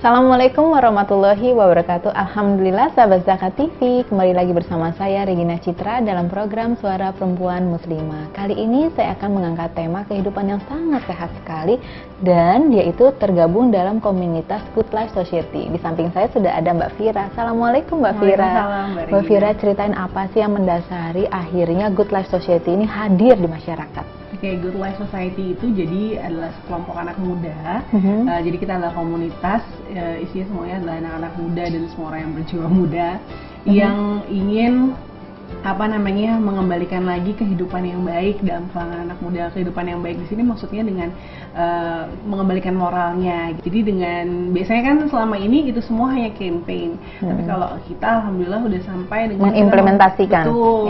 Assalamualaikum warahmatullahi wabarakatuh. Alhamdulillah sahabat Zakat TV, kembali lagi bersama saya Regina Citra dalam program Suara Perempuan Muslimah. Kali ini saya akan mengangkat tema kehidupan yang sangat sehat sekali, dan yaitu tergabung dalam komunitas Good Life Society. Di samping saya sudah ada Mbak Fira. Assalamualaikum Mbak Fira. Mbak Fira, ceritain apa sih yang mendasari akhirnya Good Life Society ini hadir di masyarakat? Oke, Good Life Society itu jadi adalah sekelompok anak muda. Jadi kita adalah komunitas, isinya semuanya adalah anak-anak muda dan semua orang yang berjiwa muda yang ingin mengembalikan lagi kehidupan yang baik dalam kalangan anak muda. Kehidupan yang baik di sini maksudnya dengan mengembalikan moralnya. Jadi dengan biasanya kan selama ini itu semua hanya campaign. Tapi kalau kita alhamdulillah udah sampai dengan mengimplementasikan,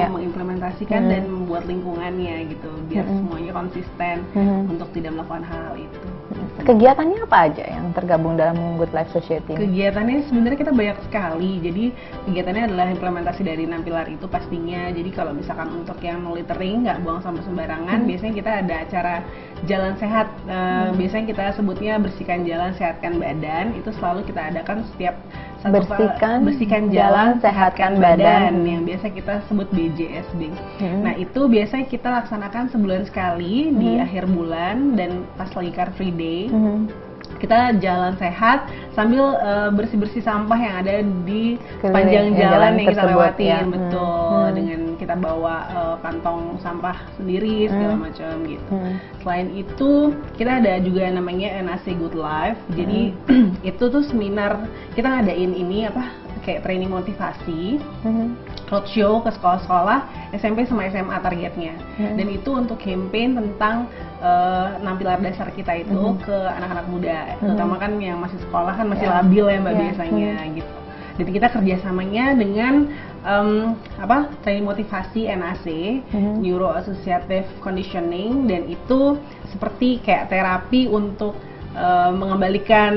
mengimplementasikan dan membuat lingkungannya gitu, biar semuanya konsisten untuk tidak melakukan hal itu. Kegiatannya apa aja yang tergabung dalam Good Life Society? Kegiatannya sebenarnya kita banyak sekali. Jadi kegiatannya adalah implementasi dari 6 pilar itu pastinya. Jadi kalau misalkan untuk yang no littering, nggak buang sampah sembarangan, biasanya kita ada acara jalan sehat. Biasanya kita sebutnya bersihkan jalan, sehatkan badan. Itu selalu kita adakan setiap bersihkan jalan, sehatkan badan, yang biasa kita sebut BJSB. Nah itu biasanya kita laksanakan sebulan sekali di akhir bulan dan pas lagi Car Free Day. Kita jalan sehat sambil bersih-bersih sampah yang ada di sepanjang jalan yang kita lewatin, betul. Dengan kita bawa kantong sampah sendiri segala macam gitu. Selain itu kita ada juga yang namanya NAC Good Life. Jadi itu tuh seminar, kita ngadain ini kayak training motivasi, roadshow ke sekolah-sekolah SMP sama SMA targetnya. Dan itu untuk campaign tentang 6 pilar dasar kita itu ke anak-anak muda, terutama kan yang masih sekolah kan masih labil ya Mbak biasanya gitu. Dan kita kerjasamanya dengan training motivasi NAC, Neuro Associative Conditioning, dan itu seperti kayak terapi untuk mengembalikan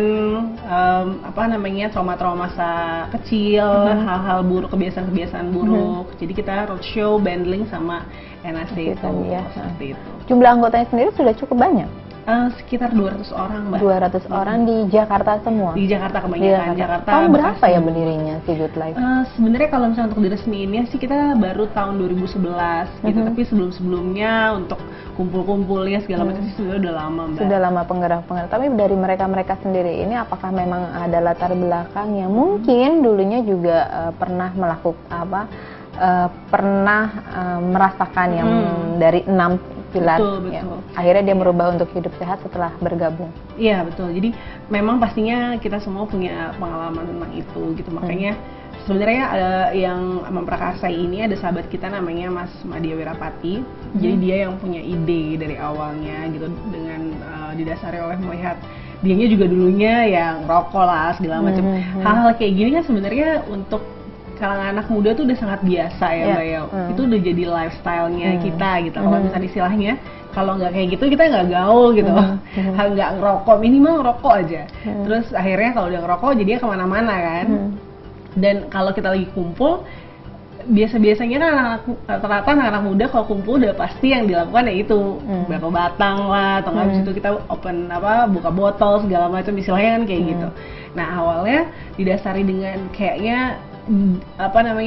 trauma-trauma masa kecil, hal-hal buruk, kebiasaan-kebiasaan buruk. Jadi kita roadshow, bundling sama NAC itu, seperti itu. Jumlah anggotanya sendiri sudah cukup banyak? Sekitar 200 orang Mbak. 200 orang di Jakarta semua? Di Jakarta kebanyakan. Jakarta. Tahun berapa ya berdirinya si Good Life? Sebenarnya kalau misalnya untuk diresmiinnya sih kita baru tahun 2011 gitu. Tapi sebelum-sebelumnya untuk kumpul-kumpulnya segala macam sih sudah udah lama Mbak. Sudah lama penggerak-penggerak. Tapi dari mereka-mereka sendiri ini apakah memang ada latar belakang yang mungkin dulunya juga pernah melakukan merasakan yang dari 6 pilar, betul. Ya. Akhirnya dia merubah untuk hidup sehat setelah bergabung. Iya betul. Jadi memang pastinya kita semua punya pengalaman tentang itu gitu. Makanya sebenarnya yang memprakarsai ini ada sahabat kita namanya Mas Madia Wirapati. Jadi dia yang punya ide dari awalnya gitu, dengan didasari oleh melihat dianya juga dulunya yang rokok lah segala macam. Hal-hal kayak gini kan sebenarnya untuk kalangan anak muda tuh udah sangat biasa ya Mbak ya. Itu udah jadi lifestyle-nya kita gitu. Kalau misalnya istilahnya, kalau nggak kayak gitu kita nggak gaul gitu. Nggak ngerokok, minimal ngerokok aja. Terus akhirnya kalau udah ngerokok jadinya kemana-mana kan. Dan kalau kita lagi kumpul, biasanya kan rata-rata anak-anak muda kalau kumpul udah pasti yang dilakukan ya itu berapa batang lah, atau nggak habis itu kita buka botol segala macam, istilahnya kan kayak gitu. Nah awalnya didasari dengan kayaknya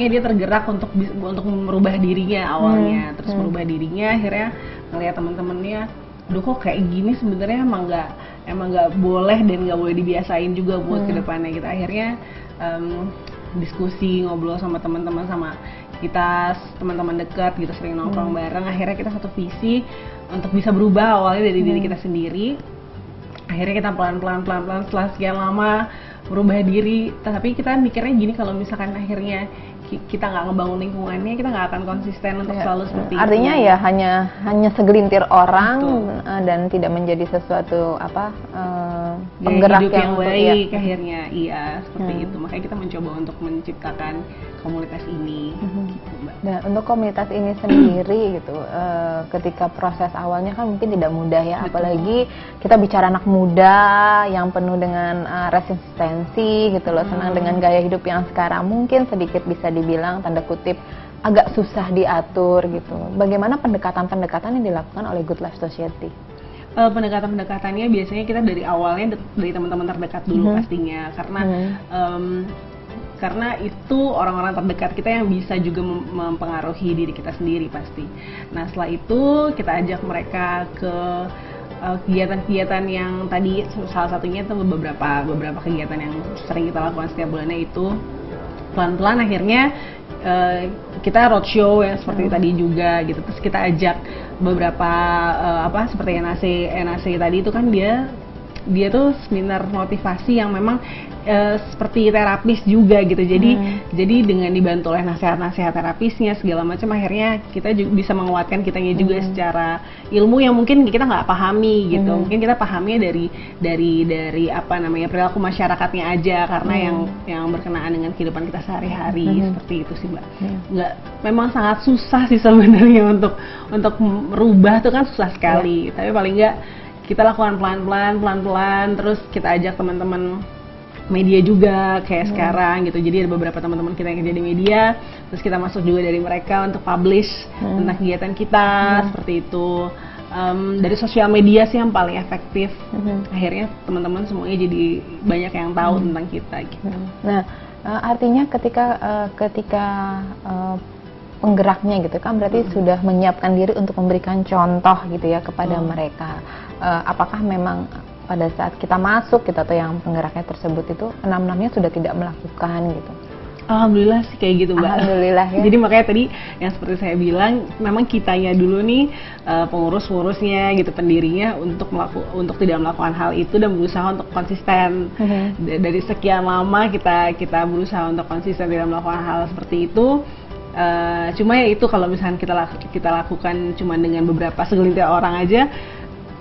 dia tergerak untuk merubah dirinya awalnya, terus merubah dirinya, akhirnya ngelihat teman-temannya, aduh kok kayak gini sebenarnya emang nggak boleh dan nggak boleh dibiasain juga buat kedepannya gitu. Akhirnya diskusi, ngobrol sama teman-teman, sama kita teman-teman dekat gitu, sering nongkrong bareng, akhirnya kita satu visi untuk bisa berubah awalnya dari diri kita sendiri. Akhirnya kita pelan-pelan setelah sekian lama merubah diri, tapi kita mikirnya gini, kalau misalkan akhirnya kita nggak ngebangun lingkungannya, kita nggak akan konsisten untuk selalu seperti itu. Artinya ya hanya segelintir orang dan tidak menjadi sesuatu penggerak yang baik akhirnya. Iya seperti itu. Makanya kita mencoba untuk menciptakan komunitas ini. Gitu, Mbak. Nah untuk komunitas ini sendiri gitu, ketika proses awalnya kan mungkin tidak mudah ya. Apalagi kita bicara anak muda yang penuh dengan resistensi gitu loh, senang dengan gaya hidup yang sekarang mungkin sedikit bisa dibilang tanda kutip agak susah diatur gitu. Bagaimana pendekatan-pendekatan yang dilakukan oleh Good Life Society? Pendekatan-pendekatannya biasanya kita dari awalnya dari teman-teman terdekat dulu pastinya, karena itu orang-orang terdekat kita yang bisa juga mempengaruhi diri kita sendiri pasti. Nah setelah itu kita ajak mereka ke kegiatan-kegiatan yang tadi, salah satunya itu beberapa kegiatan yang sering kita lakukan setiap bulannya. Itu pelan-pelan akhirnya kita roadshow yang seperti tadi juga gitu. Terus kita ajak beberapa seperti NAC tadi itu kan dia tuh seminar motivasi yang memang seperti terapis juga gitu. Jadi dengan dibantu oleh nasihat-nasihat terapisnya segala macam, akhirnya kita juga bisa menguatkan kitanya juga secara ilmu yang mungkin kita nggak pahami gitu. Mungkin kita pahamnya dari apa namanya, perilaku masyarakatnya aja, karena yang berkenaan dengan kehidupan kita sehari-hari. Seperti itu sih Mbak. Memang sangat susah sih sebenarnya untuk merubah tuh kan susah sekali. Tapi paling nggak kita lakukan pelan-pelan, terus kita ajak teman-teman media juga kayak sekarang gitu. Jadi ada beberapa teman-teman kita yang kerja di media, terus kita masuk juga dari mereka untuk publish tentang kegiatan kita seperti itu. Dari sosial media sih yang paling efektif. Akhirnya teman-teman semuanya jadi banyak yang tahu tentang kita gitu. Nah, artinya ketika penggeraknya gitu kan berarti sudah menyiapkan diri untuk memberikan contoh gitu ya kepada mereka. Apakah memang pada saat kita masuk gitu atau yang penggeraknya tersebut itu enam-enamnya sudah tidak melakukan gitu? Alhamdulillah sih kayak gitu Mbak. Alhamdulillah ya. Jadi makanya tadi yang seperti saya bilang, memang kitanya dulu nih pengurus-pengurusnya gitu, pendirinya untuk tidak melakukan hal itu dan berusaha untuk konsisten. Dari sekian lama kita berusaha untuk konsisten tidak melakukan hal seperti itu. Cuma ya itu, kalau misalkan kita lakukan cuma dengan beberapa segelintir orang aja,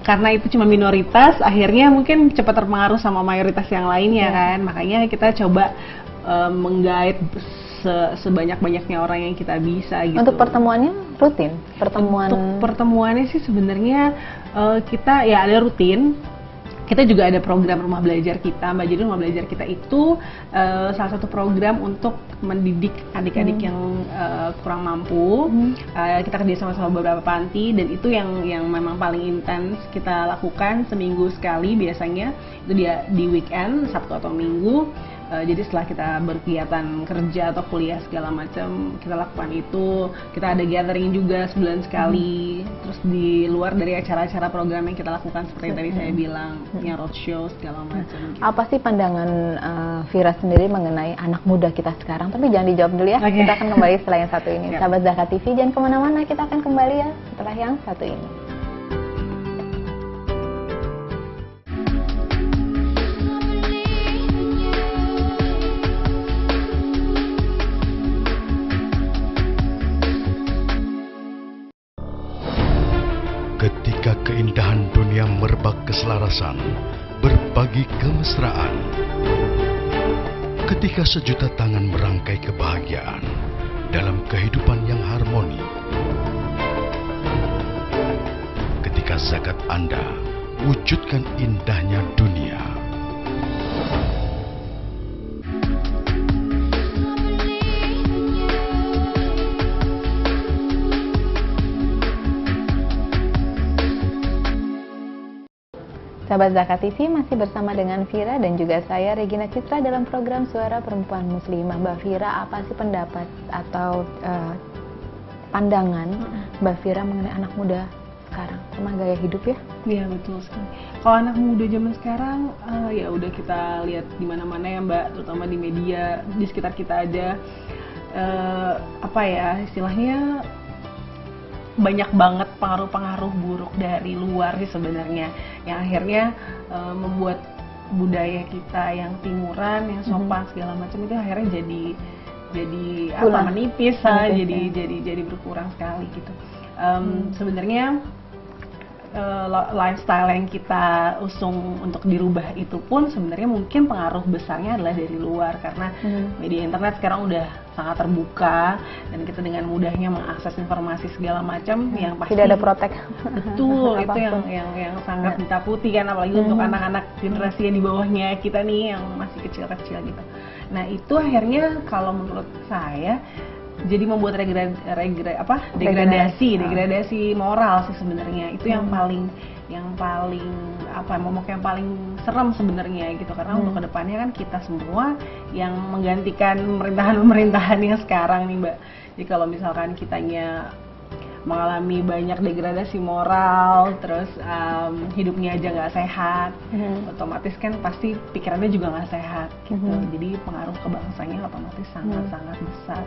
karena itu cuma minoritas, akhirnya mungkin cepat terpengaruh sama mayoritas yang lainnya kan. Makanya kita coba menggait sebanyak-banyaknya orang yang kita bisa gitu. Untuk pertemuannya rutin? Untuk pertemuannya sih sebenarnya kita ya ada rutin. Kita juga ada program rumah belajar kita, Mbak. Jadi rumah belajar kita itu salah satu program untuk mendidik adik-adik yang kurang mampu. Kita kerja sama beberapa panti, dan itu yang memang paling intens kita lakukan seminggu sekali biasanya. Itu dia di weekend, Sabtu atau Minggu. Jadi setelah kita berkegiatan kerja atau kuliah segala macam, kita lakukan itu. Kita ada gathering juga sebulan sekali. Terus di luar dari acara-acara program yang kita lakukan seperti tadi saya bilang, yang roadshow segala macam. Gitu. Apa sih pandangan Vira sendiri mengenai anak muda kita sekarang? Tapi jangan dijawab dulu ya. Kita akan kembali setelah yang satu ini. Sahabat Zakat TV, jangan kemana-mana. Kita akan kembali ya setelah yang satu ini. Ketika keindahan dunia merebak keselarasan, berbagi kemesraan. Ketika sejuta tangan merangkai kebahagiaan dalam kehidupan yang harmoni. Ketika zakat Anda wujudkan indahnya dunia. Sahabat Zakat TV, masih bersama dengan Vira dan juga saya Regina Citra dalam program Suara Perempuan Muslimah. Mbak Vira, apa sih pendapat atau pandangan Mbak Vira mengenai anak muda sekarang sama gaya hidup ya? Iya betul sekali. Kalau anak muda zaman sekarang ya udah kita lihat di mana-mana ya Mbak, terutama di media, di sekitar kita aja. Apa ya istilahnya, banyak banget pengaruh-pengaruh buruk dari luar sih sebenarnya, yang akhirnya membuat budaya kita yang timuran, yang sopan segala macam itu akhirnya jadi menipis, jadi berkurang sekali gitu. Sebenarnya lifestyle yang kita usung untuk dirubah itu pun sebenarnya mungkin pengaruh besarnya adalah dari luar, karena media internet sekarang udah sangat terbuka dan kita dengan mudahnya mengakses informasi segala macam yang pasti tidak ada protek. Betul, itu yang sangat ditakuti kan, apalagi untuk anak-anak generasi yang di bawahnya kita nih yang masih kecil-kecil gitu. Nah itu akhirnya kalau menurut saya jadi membuat degradasi moral sih sebenarnya. Itu yang paling momok yang paling serem sebenarnya gitu, karena untuk kedepannya kan kita semua yang menggantikan pemerintahan yang sekarang nih Mbak. Jadi kalau misalkan kitanya mengalami banyak degradasi moral, terus hidupnya aja nggak sehat, otomatis kan pasti pikirannya juga nggak sehat gitu. Jadi pengaruh ke bangsanya otomatis sangat besar,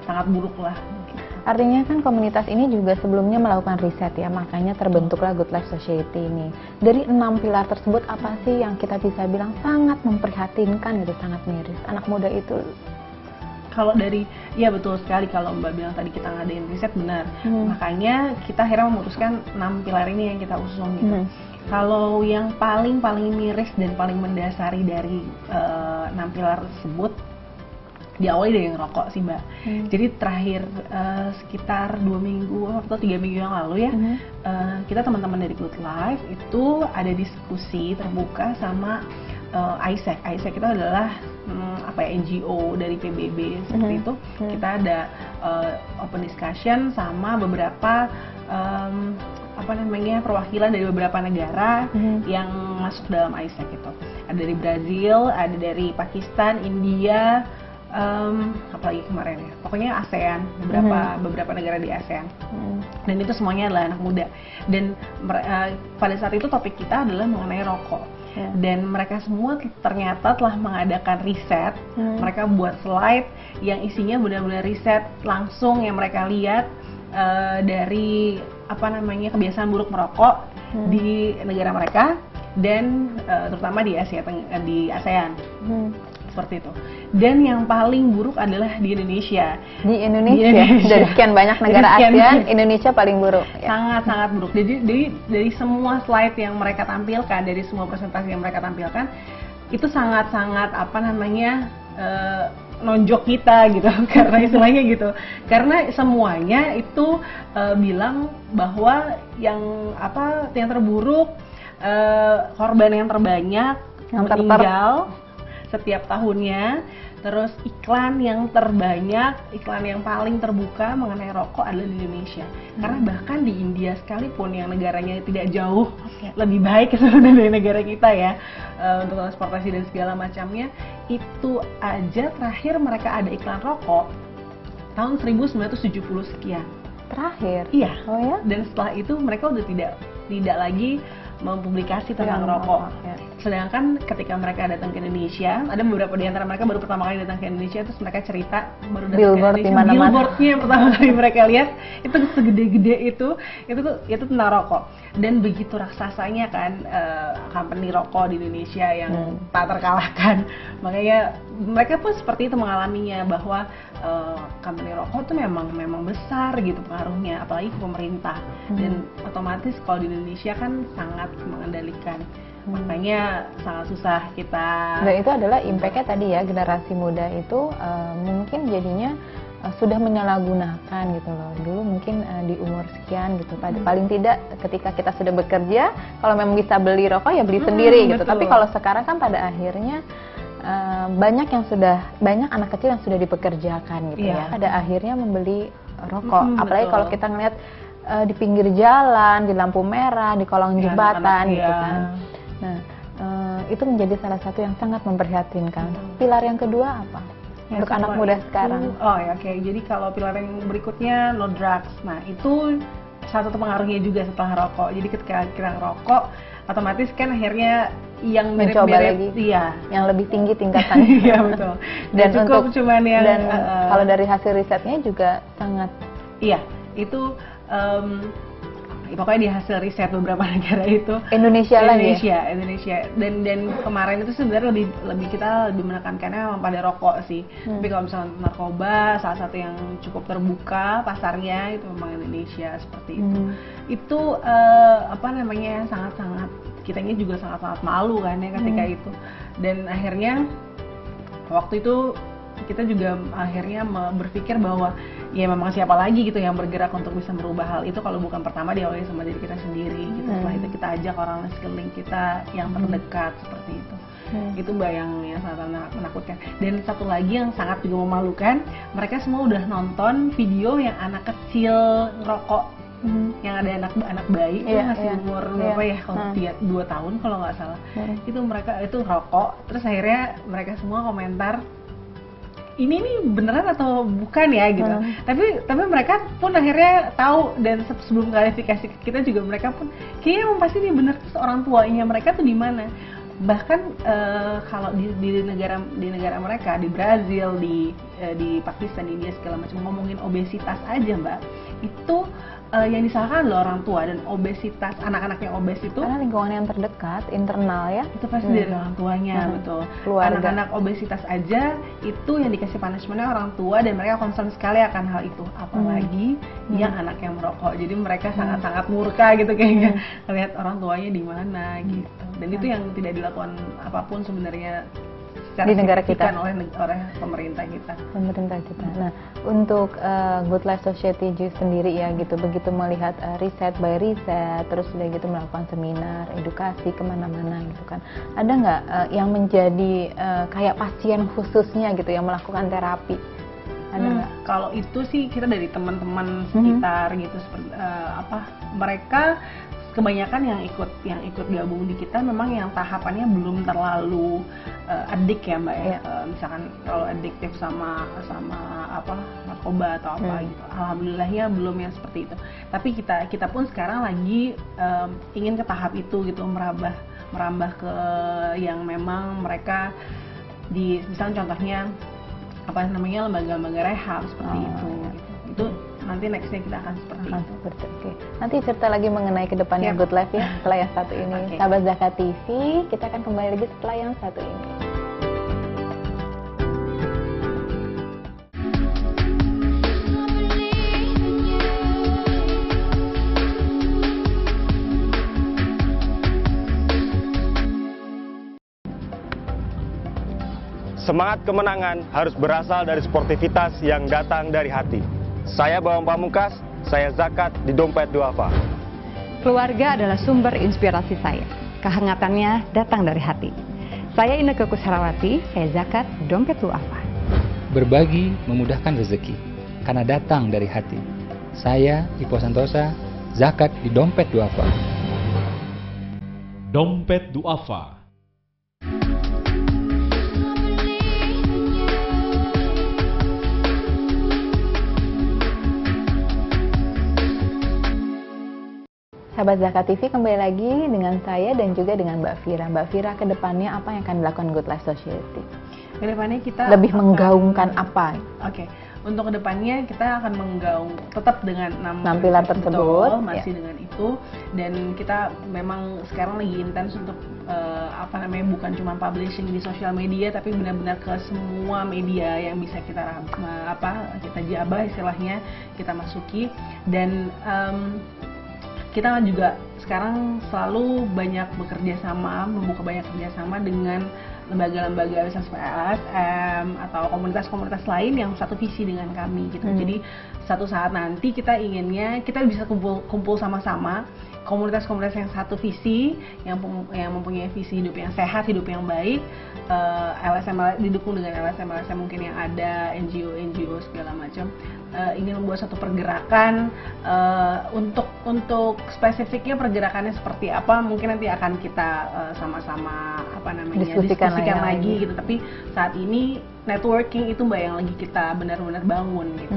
sangat buruk lah gitu. Artinya kan komunitas ini juga sebelumnya melakukan riset ya, makanya terbentuklah Good Life Society ini. Dari 6 pilar tersebut, apa sih yang kita bisa bilang sangat memprihatinkan, itu sangat miris anak muda itu? Kalau ya betul sekali, kalau Mbak bilang tadi kita ngadain riset, benar. Makanya kita akhirnya memutuskan 6 pilar ini yang kita usung gitu. Kalau yang paling miris dan paling mendasari dari 6 pilar tersebut, diawali dari ngerokok sih Mbak. Jadi terakhir sekitar 2 minggu atau 3 minggu yang lalu ya, kita teman-teman dari Good Life itu ada diskusi terbuka sama AIESEC. AIESEC itu adalah NGO dari PBB seperti itu. Kita ada open discussion sama beberapa perwakilan dari beberapa negara yang masuk dalam AIESEC itu. Ada dari Brazil, ada dari Pakistan, India, apalagi kemarin ya, pokoknya ASEAN, beberapa negara di ASEAN. Dan itu semuanya adalah anak muda. Dan pada saat itu topik kita adalah mengenai rokok. Dan mereka semua ternyata telah mengadakan riset. Mereka buat slide yang isinya benar-benar riset langsung yang mereka lihat dari kebiasaan buruk merokok di negara mereka, dan terutama di ASEAN. Seperti itu. Dan yang paling buruk adalah di Indonesia. Di Indonesia. Dari sekian banyak negara ASEAN, Indonesia paling buruk. Sangat buruk. Jadi dari semua slide yang mereka tampilkan, dari semua presentasi yang mereka tampilkan, itu sangat nonjok kita gitu, karena istilahnya gitu. Karena semuanya itu bilang bahwa yang terburuk, korban yang terbanyak, yang meninggal setiap tahunnya, terus iklan yang terbanyak, iklan yang paling terbuka mengenai rokok adalah di Indonesia. Karena bahkan di India sekalipun, yang negaranya tidak jauh lebih baik sebenarnya dari negara kita ya, untuk transportasi dan segala macamnya, itu aja terakhir mereka ada iklan rokok tahun 1970 sekian. Terakhir? Iya. Oh ya? Dan setelah itu mereka udah tidak lagi mempublikasi tentang rokok. Sedangkan ketika mereka datang ke Indonesia, ada beberapa di antara mereka baru pertama kali datang ke Indonesia, terus mereka cerita baru datang billboard ke Indonesia, billboardnya yang pertama kali mereka lihat itu segede-gede itu tentang rokok. Dan begitu raksasanya kan company rokok di Indonesia yang tak terkalahkan. Makanya mereka pun seperti itu mengalaminya, bahwa company rokok itu memang besar gitu pengaruhnya, apalagi ke pemerintah. Dan otomatis kalau di Indonesia kan sangat mengendalikan. Makanya sangat susah kita. Dan itu adalah impact-nya tadi ya, generasi muda itu mungkin jadinya sudah menyalahgunakan gitu loh. Dulu mungkin di umur sekian gitu, paling tidak ketika kita sudah bekerja, kalau memang bisa beli rokok ya beli sendiri gitu. Betul. Tapi kalau sekarang kan pada akhirnya banyak anak kecil yang sudah dipekerjakan gitu ya. Pada akhirnya membeli rokok. Apalagi kalau kita ngeliat di pinggir jalan, di lampu merah, di kolong jembatan gitu kan. Nah, itu menjadi salah satu yang sangat memprihatinkan. Pilar yang kedua apa? Untuk anak muda sekarang. Jadi kalau pilar yang berikutnya no drugs. Nah, itu salah satu pengaruhnya juga setelah rokok. Jadi ketika kita ngerokok, otomatis kan akhirnya yang mencoba lagi, yang lebih tinggi tingkatannya. Iya betul. Dan cukup cuman yang. Dan kalau dari hasil risetnya juga sangat. Iya, itu. Pokoknya di hasil riset beberapa negara itu Indonesia. Dan kemarin itu sebenarnya kita lebih menekankannya memang pada rokok sih. Tapi kalau misalnya narkoba, salah satu yang cukup terbuka pasarnya itu memang Indonesia seperti itu. Itu sangat kitanya juga sangat malu kan ya ketika itu. Dan akhirnya waktu itu kita juga akhirnya berpikir bahwa ya memang siapa lagi gitu yang bergerak untuk bisa merubah hal itu kalau bukan pertama diawali sama diri kita sendiri gitu. Setelah itu kita ajak orang sekeliling kita yang terdekat seperti itu. Itu yang sangat menakutkan. Dan satu lagi yang sangat juga memalukan, mereka semua udah nonton video yang anak kecil rokok, yang ada anak bayi itu masih umur berapa ya, kalau 2 tahun kalau nggak salah. Itu mereka itu rokok, terus akhirnya mereka semua komentar, ini nih beneran atau bukan ya gitu. Tapi mereka pun akhirnya tahu, dan sebelum klarifikasi ke kita juga mereka pun kayaknya emang pasti ini bener, terus orang tuanya mereka tuh di mana. Bahkan kalau di negara mereka, di Brazil, di Pakistan, di India segala macam, ngomongin obesitas aja Mbak, itu yang disalahkan adalah orang tua. Dan obesitas, anak-anak yang obes itu karena lingkungan yang terdekat, internal ya, itu pasti dari orang tuanya. Betul. Anak-anak obesitas aja itu yang dikasih punishmentnya orang tua, dan mereka concern sekali akan hal itu, apalagi yang anak yang merokok. Jadi mereka sangat-sangat murka gitu kayaknya lihat orang tuanya di mana gitu. Dan itu yang tidak dilakukan apapun sebenarnya di negara kita oleh pemerintah kita. Nah, untuk Good Life Society sendiri ya gitu, begitu melihat riset by riset, terus udah gitu melakukan seminar, edukasi kemana-mana gitu kan, ada nggak yang menjadi kayak pasien khususnya gitu yang melakukan terapi? Ada nggak? Kalau itu sih kita dari teman-teman sekitar gitu, seperti mereka kebanyakan yang ikut gabung di kita memang yang tahapannya belum terlalu adik ya Mbak ya. Misalkan kalau adiktif sama narkoba atau apa gitu, alhamdulillahnya belum yang seperti itu. Tapi kita pun sekarang lagi ingin ke tahap itu gitu, merambah ke yang memang mereka misalnya contohnya lembaga-lembaga rehab seperti itu. Itu nanti nextnya kita akan seperti itu. Oke. Nanti cerita lagi mengenai kedepannya Good Life ya setelah yang satu ini. Sahabat Zakat TV, kita akan kembali lagi setelah yang satu ini. Semangat kemenangan harus berasal dari sportivitas yang datang dari hati. Saya Bawang Pamungkas, saya zakat di Dompet Duafa. Keluarga adalah sumber inspirasi saya. Kehangatannya datang dari hati. Saya Inneke Kusharawati, saya zakat di Dompet Duafa. Berbagi memudahkan rezeki, karena datang dari hati. Saya Ipo Santosa, zakat di Dompet Duafa. Dompet Duafa. Sahabat Zakat TV, kembali lagi dengan saya dan juga dengan Mbak Fira. Mbak Fira, ke depannya apa yang akan dilakukan Good Life Society? Kedepannya kita lebih menggaungkan apa? Untuk kedepannya kita akan menggaung tetap dengan 6 pilar tersebut, masih dengan itu, dan kita memang sekarang lagi intens untuk bukan cuma publishing di sosial media, tapi benar-benar ke semua media yang bisa kita jabah istilahnya, kita masuki. Dan kita juga sekarang selalu banyak membuka banyak kerjasama dengan lembaga-lembaga seperti LSM atau komunitas-komunitas lain yang satu visi dengan kami gitu. Jadi satu saat nanti kita inginnya kita bisa kumpul sama-sama, komunitas-komunitas yang satu visi, yang mempunyai visi hidup yang sehat, hidup yang baik, LSM didukung dengan LSM mungkin yang ada, NGO segala macam, ingin membuat satu pergerakan. Untuk spesifiknya pergerakannya seperti apa mungkin nanti akan kita sama-sama diskusikan lagi gitu. Tapi saat ini networking itu Mbak yang lagi kita benar-benar bangun gitu.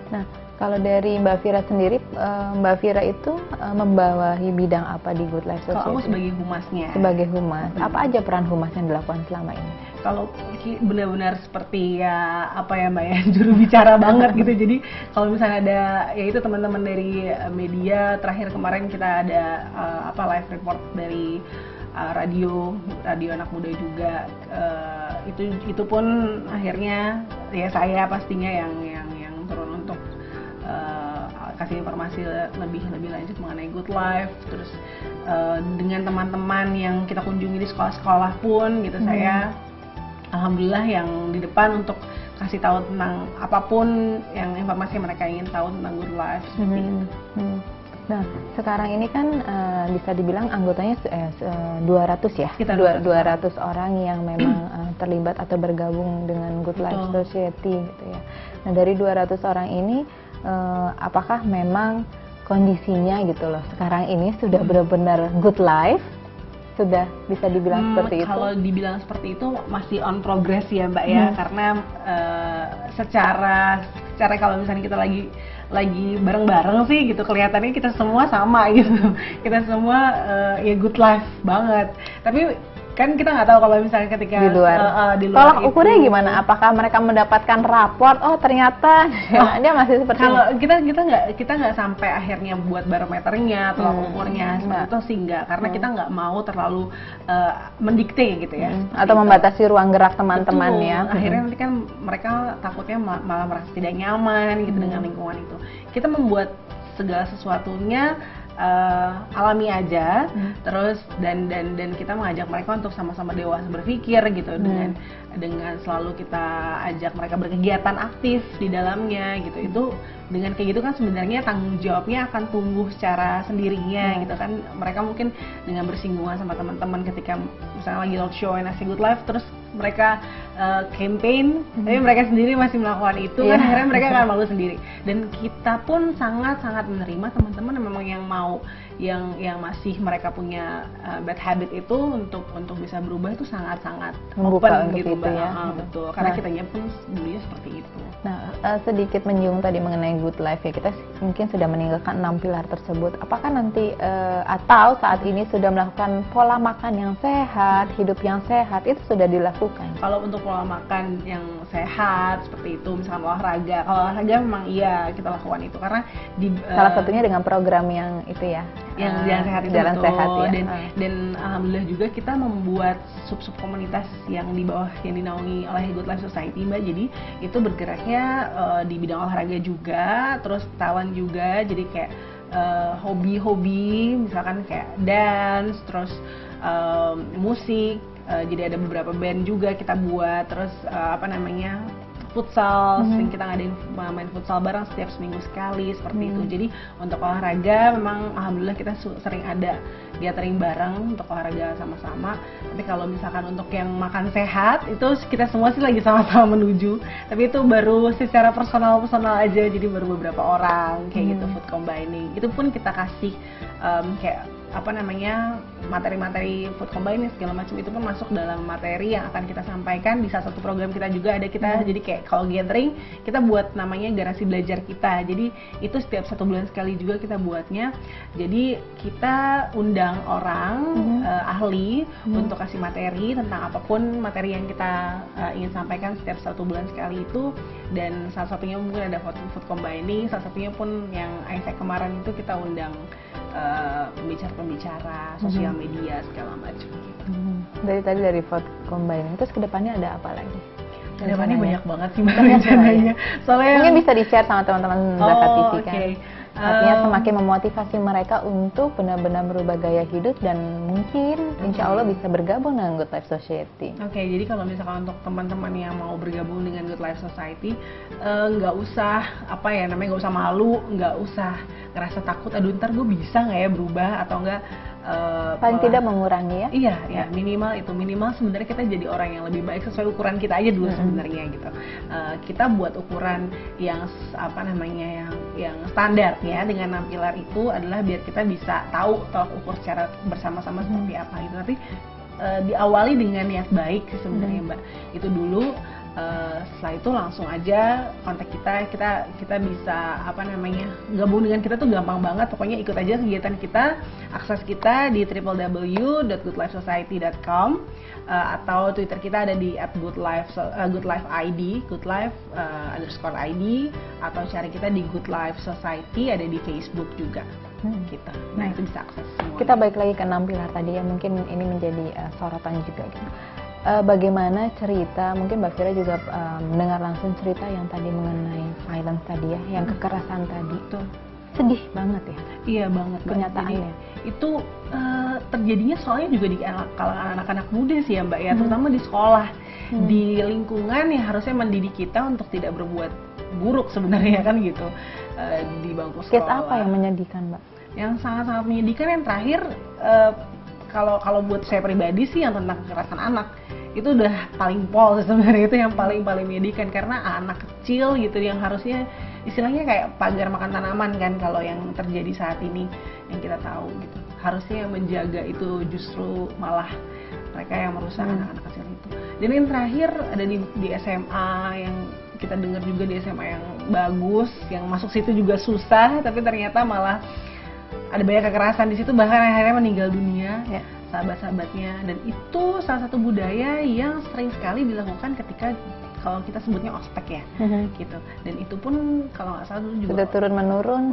Nah, kalau dari Mbak Fira sendiri, Mbak Fira itu membawahi bidang apa di Good Life Society? Kalau aku sebagai humasnya. Sebagai humas, apa aja peran humas yang dilakukan selama ini? Kalau benar-benar seperti Mbak ya, juru bicara banget gitu. Jadi kalau misalnya ada itu teman-teman dari media, terakhir kemarin kita ada live report dari radio anak muda juga, itu pun akhirnya ya saya pastinya yang turun untuk kasih informasi lebih lanjut mengenai Good Life. Terus dengan teman-teman yang kita kunjungi di sekolah-sekolah pun gitu, saya alhamdulillah yang di depan untuk kasih tahu tentang apapun yang informasi mereka ingin tahu tentang Good Life seperti itu. Nah, sekarang ini kan bisa dibilang anggotanya 200 ya? Kita 200 orang yang memang terlibat atau bergabung dengan Good Life Society gitu ya. Nah, dari 200 orang ini apakah memang kondisinya gitu loh sekarang ini sudah benar-benar good life? Sudah bisa dibilang seperti itu? Kalau dibilang seperti itu masih on progress ya Mbak ya, karena secara kalau misalnya kita lagi bareng-bareng sih gitu, kelihatannya kita semua sama gitu, kita semua ya good life banget. Tapi kan kita nggak tahu kalau misalnya ketika di luar, tolak ukurnya gimana? Apakah mereka mendapatkan raport? Oh ternyata dia masih seperti kalau kita nggak sampai akhirnya buat barometernya, tolak ukurnya seperti itu sih nggak, karena kita nggak mau terlalu mendikte gitu ya, atau membatasi ruang gerak teman-teman ya. Akhirnya nanti kan mereka takutnya malah merasa tidak nyaman gitu dengan lingkungan itu. Kita membuat segala sesuatunya alami aja, terus dan kita mengajak mereka untuk sama-sama dewasa berpikir gitu, dengan selalu kita ajak mereka berkegiatan aktif di dalamnya gitu. Itu dengan kayak gitu kan sebenarnya tanggung jawabnya akan tumbuh secara sendirinya gitu kan. Mereka mungkin dengan bersinggungan sama teman-teman ketika misalnya lagi roadshow Nasi Good Life, terus mereka campaign, tapi mereka sendiri masih melakukan itu kan, akhirnya mereka akan malu sendiri. Dan kita pun sangat-sangat menerima teman-teman yang memang yang mau, yang masih mereka punya bad habit itu untuk bisa berubah, itu sangat-sangat open gitu Mbak. Betul, karena kitanya pun dulunya seperti itu. Nah, sedikit menyinggung tadi mengenai good life ya, kita mungkin sudah meninggalkan 6 pilar tersebut. Apakah nanti atau saat ini sudah melakukan pola makan yang sehat, hidup yang sehat, itu sudah dilakukan? Kalau untuk pola makan yang sehat seperti itu, misalkan olahraga, kalau olahraga memang iya kita lakukan itu, karena salah satunya dengan program yang itu ya, yang jalan sehat itu, jalan sehat ya. Dan alhamdulillah juga kita membuat sub komunitas yang di bawah yang dinaungi oleh Good Life Society Mbak. Jadi itu bergeraknya di bidang olahraga juga, terus talent juga, jadi kayak hobi-hobi misalkan kayak dance, terus musik. Jadi ada beberapa band juga kita buat, terus futsal, sering kita ngadain main futsal bareng setiap seminggu sekali seperti itu. Jadi untuk olahraga memang alhamdulillah kita sering ada gathering bareng untuk olahraga sama-sama. Tapi kalau misalkan untuk yang makan sehat itu kita semua sih lagi sama-sama menuju. Tapi itu baru secara personal aja, jadi baru beberapa orang kayak gitu food combining. Itu pun kita kasih kayak materi-materi food combining segala macam, itu pun masuk dalam materi yang akan kita sampaikan di salah satu program kita juga ada. Kita jadi kayak kalau gathering kita buat namanya garasi belajar kita, jadi itu setiap 1 bulan sekali juga kita buatnya. Jadi kita undang orang ahli untuk kasih materi tentang apapun materi yang kita ingin sampaikan setiap 1 bulan sekali itu. Dan salah satunya mungkin ada food combining, salah satunya pun yang Isaac kemarin itu kita undang pembicara sosial media segala macam gitu. Dari food combining, terus kedepannya ada apa lagi? Kedepannya banyak banget sih rencananya. Soalnya mungkin bisa di-share sama teman-teman Zakat TV kan. Artinya semakin memotivasi mereka untuk benar-benar merubah gaya hidup dan mungkin insya Allah bisa bergabung dengan Good Life Society. Oke, jadi kalau misalkan untuk teman-teman yang mau bergabung dengan Good Life Society, nggak usah nggak usah malu, nggak usah ngerasa takut, aduh ntar gue bisa nggak ya berubah atau enggak. Paling tidak mengurangi ya? Iya, minimal sebenarnya kita jadi orang yang lebih baik sesuai ukuran kita aja dulu sebenarnya gitu. Kita buat ukuran yang yang standar ya, dengan 6 pilar itu adalah biar kita bisa tahu tolak ukur secara bersama-sama seperti apa gitu. Tapi diawali dengan niat baik sebenarnya Mbak, itu dulu. Setelah itu langsung aja kontak kita bisa gabung dengan kita tuh gampang banget. Pokoknya ikut aja kegiatan kita, akses kita di www.goodlifesociety.com, atau Twitter kita ada di @goodlifeid, goodlife_id, atau cari kita di Good Life Society, ada di Facebook juga kita. Nah itu bisa akses semua. Kita balik lagi ke 6 pilar tadi ya, mungkin ini menjadi sorotan juga gitu. Bagaimana cerita, mungkin Mbak Fira juga mendengar langsung cerita yang tadi mengenai violence tadi ya, yang kekerasan tadi. Tuh sedih banget ya. Iya banget kenyataannya. Itu terjadinya soalnya juga di kalangan anak-anak muda sih ya Mbak ya, terutama di sekolah, di lingkungan yang harusnya mendidik kita untuk tidak berbuat buruk sebenarnya kan gitu, di bangku sekolah. Case apa yang menyedihkan Mbak? yang sangat-sangat menyedihkan yang terakhir, kalau buat saya pribadi sih yang tentang kekerasan anak itu udah paling pol sebenarnya, itu yang paling menyedihkan karena anak kecil gitu yang harusnya istilahnya kayak pagar makan tanaman kan, kalau yang terjadi saat ini yang kita tahu gitu, harusnya yang menjaga itu justru malah mereka yang merusak anak-anak kecil itu. Dan yang terakhir ada di SMA, yang kita dengar juga di SMA yang bagus, yang masuk situ juga susah, tapi ternyata malah ada banyak kekerasan di situ, bahkan akhirnya meninggal dunia sahabat-sahabatnya. Dan itu salah satu budaya yang sering sekali dilakukan ketika kalau kita sebutnya ospek ya, gitu. Dan itu pun kalau nggak salah dulu juga sudah turun menurun.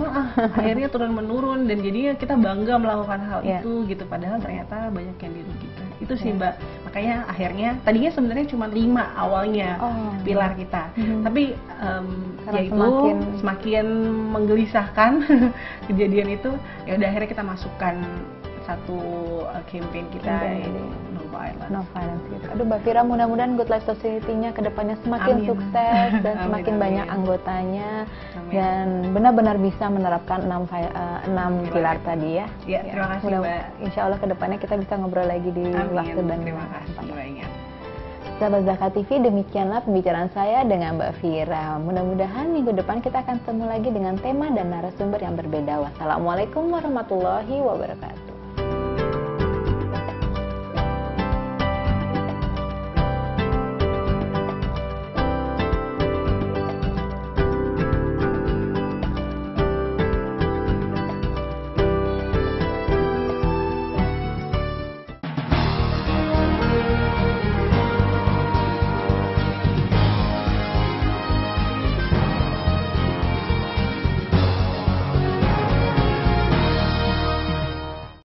Akhirnya turun menurun, dan jadinya kita bangga melakukan hal itu gitu. Padahal ternyata banyak yang dirugikan. Itu sih Mbak. Makanya akhirnya tadinya sebenarnya cuma 5 awalnya pilar kita, tapi ya itu semakin menggelisahkan kejadian itu. Ya udah akhirnya kita masukkan satu campaign kita ini No Violence gitu. Aduh Mbak Fira, mudah-mudahan Good Life Society-nya kedepannya semakin sukses dan semakin banyak anggotanya dan benar-benar bisa menerapkan 6 pilar tadi ya. Ya, terima kasih Mbak. Insya Allah kedepannya kita bisa ngobrol lagi di waktu dan terima kasih banyak. Sahabat Zakat TV, demikianlah pembicaraan saya dengan Mbak Fira. Mudah-mudahan minggu depan kita akan ketemu lagi dengan tema dan narasumber yang berbeda. Wassalamualaikum warahmatullahi wabarakatuh.